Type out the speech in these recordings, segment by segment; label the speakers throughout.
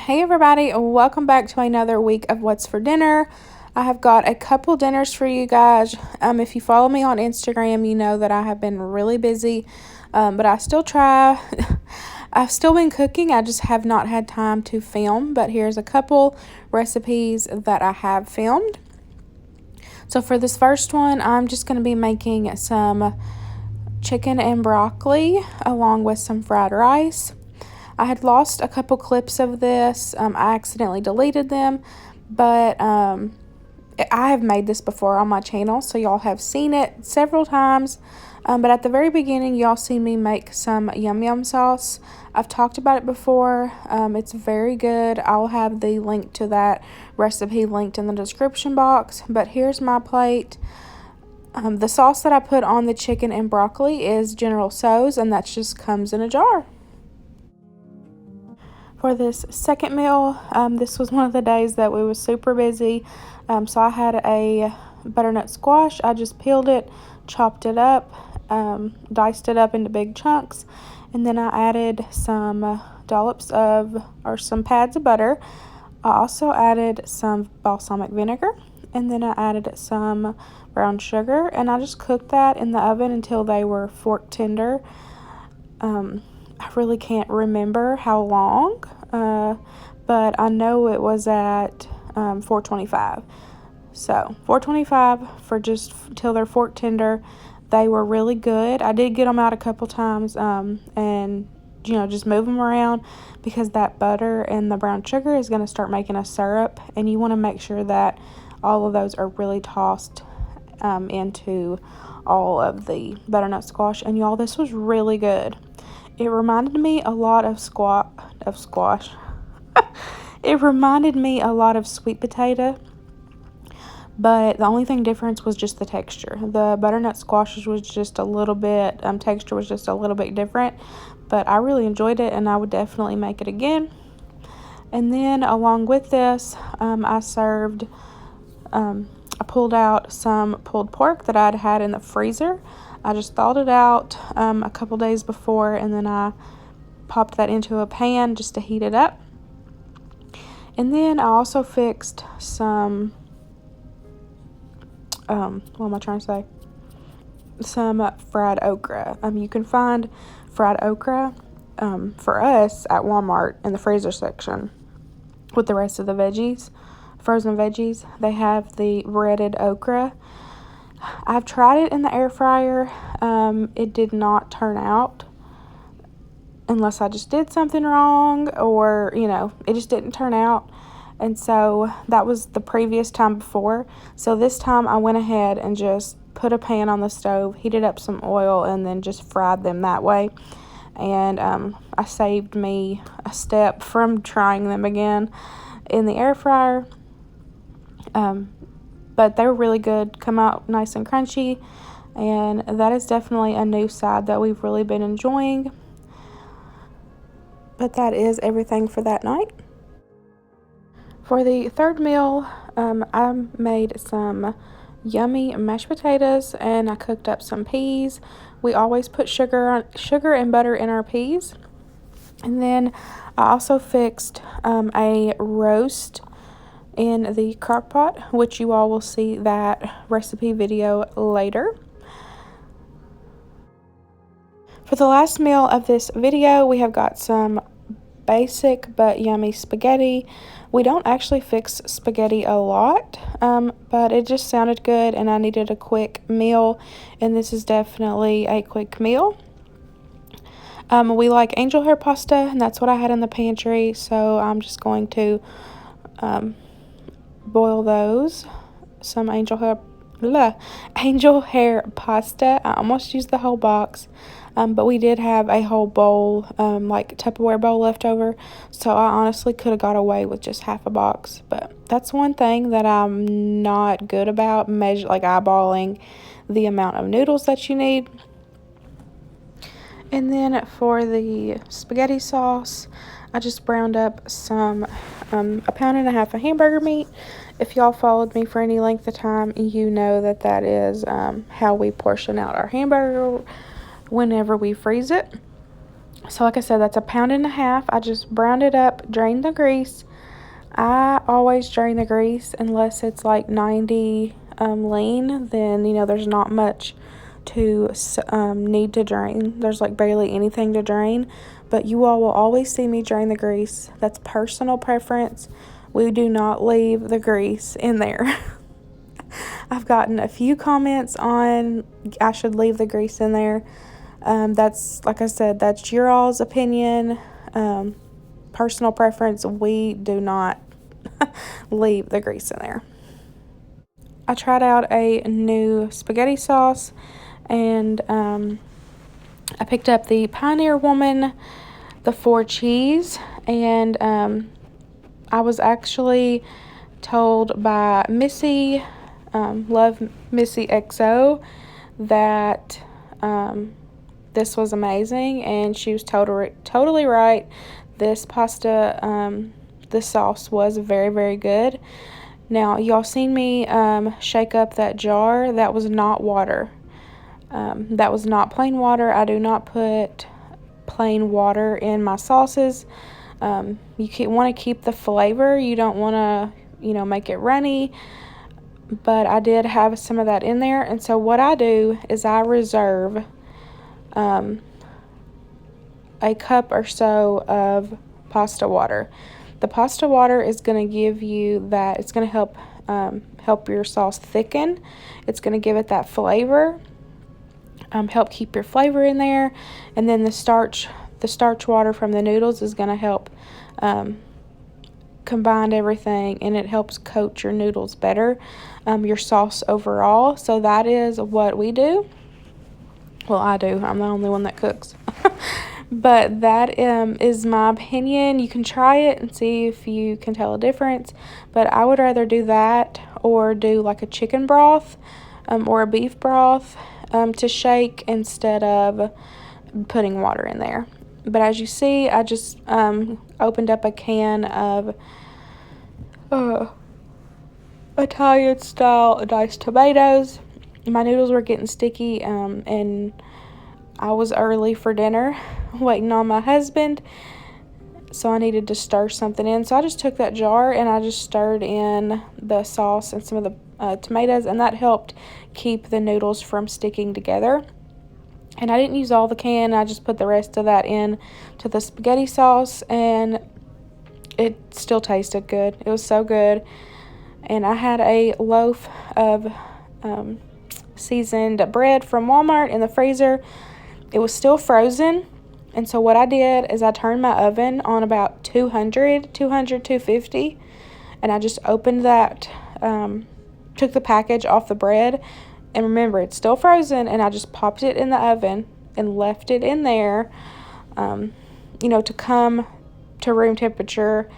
Speaker 1: Hey everybody, welcome back to another week of What's for Dinner. I have got a couple dinners for you guys. If you follow me on Instagram, you know that I have been really busy, but I still try. I've still been cooking, I just have not had time to film, but here's a couple recipes that I have filmed. So for this first one, I'm just going to be making some chicken and broccoli along with some fried rice. I had lost a couple clips of this. I accidentally deleted them, but I have made this before on my channel, so y'all have seen it several times. But at the very beginning, y'all see me make some yum yum sauce. I've talked about it before. It's very good. I'll have the link to that recipe linked in the description box. But here's my plate. The sauce that I put on the chicken and broccoli is General Tso's, and that just comes in a jar. For this second meal, this was one of the days that we were super busy, so I had a butternut squash. I just peeled it, chopped it up, diced it up into big chunks, and then I added some dollops of, or some pads of butter. I also added some balsamic vinegar, and then I added some brown sugar, and I just cooked that in the oven until they were fork tender. I really can't remember how long, but I know it was at 425. So 425 for just till they're fork tender. They were really good. I did get them out a couple times, and just move them around because that butter and the brown sugar is going to start making a syrup, and you want to make sure that all of those are really tossed into all of the butternut squash. And y'all, this was really good. It reminded me a lot of squash. It reminded me a lot of sweet potato, but the only thing difference was just the texture. The butternut squashes was just a little bit, texture was just a little bit different, but I really enjoyed it, and I would definitely make it again. And then along with this, I served, I pulled out some pulled pork that I'd had in the freezer. I just thawed it out a couple days before, and then I popped that into a pan just to heat it up. And then I also fixed some, what am I trying to say? Some fried okra. You can find fried okra for us at Walmart in the freezer section with the rest of the veggies, frozen veggies. They have the breaded okra. I've tried it in the air fryer. It did not turn out, unless I just did something wrong, or it just didn't turn out. And so that was the previous time before. So this time I went ahead and just put a pan on the stove, heated up some oil, and then just fried them that way. And I saved me a step from trying them again in the air fryer. But they were really good, come out nice and crunchy, and that is definitely a new side that we've really been enjoying. But that is everything for that night. For the third meal, I made some yummy mashed potatoes, and I cooked up some peas. We always put sugar and butter in our peas. And then I also fixed a roast in the crock pot, which you all will see that recipe video later. For the last meal of this video, we have got some basic but yummy spaghetti. We don't actually fix spaghetti a lot, but it just sounded good, and I needed a quick meal, and this is definitely a quick meal. We like angel hair pasta, and that's what I had in the pantry, so I'm just going to boil those. Some angel hair pasta. I almost used the whole box, but we did have a whole bowl, like Tupperware bowl left over, so I honestly could have got away with just half a box. But that's one thing that I'm not good about, eyeballing the amount of noodles that you need. And then for the spaghetti sauce, I just browned up some 1.5 pounds of hamburger meat. If y'all followed me for any length of time, you know that is how we portion out our hamburger whenever we freeze it. So like I said, that's 1.5 pounds. I just browned it up, drained the grease. I always drain the grease unless it's like 90 lean, then, you know, there's not much to need to drain. There's like barely anything to drain, but you all will always see me drain the grease. That's personal preference. We do not leave the grease in there. I've gotten a few comments on I should leave the grease in there. That's, like I said, that's your all's opinion. Personal preference. We do not leave the grease in there. I tried out a new spaghetti sauce, and I picked up the Pioneer Woman, the 4 cheese, and I was actually told by Missy, Love Missy XO, that this was amazing, and she was totally right. This pasta, this sauce was very, very good. Now, y'all seen me shake up that jar. That was not water. That was not plain water. I do not put plain water in my sauces. You want to keep the flavor. You don't want to, you know, make it runny. But I did have some of that in there. And so what I do is I reserve a cup or so of pasta water. The pasta water is going to give you that, it's going to help your sauce thicken. It's going to give it that flavor, help keep your flavor in there. And then the starch water from the noodles is going to help combine everything, and it helps coat your noodles better, your sauce overall. So that is what we do. Well, I do. I'm the only one that cooks. But that is my opinion. You can try it and see if you can tell a difference. But I would rather do that or do like a chicken broth or a beef broth to shake instead of putting water in there. But as you see, I just opened up a can of Italian-style diced tomatoes. My noodles were getting sticky, and I was early for dinner, waiting on my husband, so I needed to stir something in. So I just took that jar and I just stirred in the sauce and some of the tomatoes, and that helped keep the noodles from sticking together. And I didn't use all the can. I just put the rest of that in to the spaghetti sauce, and it still tasted good. It was so good. And I had a loaf of seasoned bread from Walmart in the freezer. It was still frozen, and so what I did is I turned my oven on about 250, and I just opened that, took the package off the bread, and remember, it's still frozen, and I just popped it in the oven and left it in there, you know, to come to room temperature,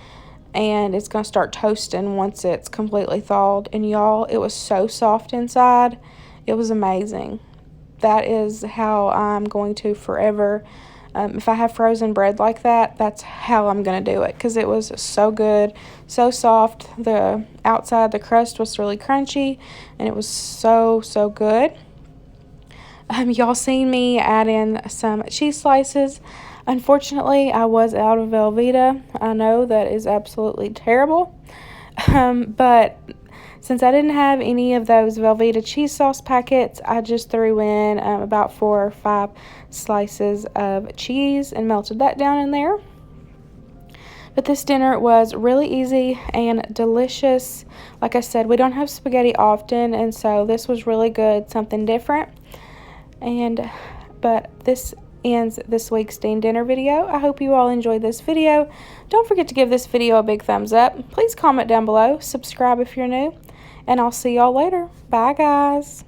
Speaker 1: and it's going to start toasting once it's completely thawed. And y'all, it was so soft inside. It was amazing. That is how I'm going to forever. If I have frozen bread like that, that's how I'm going to do it, because it was so good, so soft. The outside, the crust was really crunchy, and it was so, so good. Y'all seen me add in some cheese slices. Unfortunately, I was out of Velveeta. I know that is absolutely terrible, but since I didn't have any of those Velveeta cheese sauce packets, I just threw in about 4 or 5 slices of cheese and melted that down in there. But this dinner was really easy and delicious. Like I said, we don't have spaghetti often, and so this was really good, something different. But this ends this week's Dean Dinner video. I hope you all enjoyed this video. Don't forget to give this video a big thumbs up. Please comment down below, subscribe if you're new, and I'll see y'all later. Bye, guys.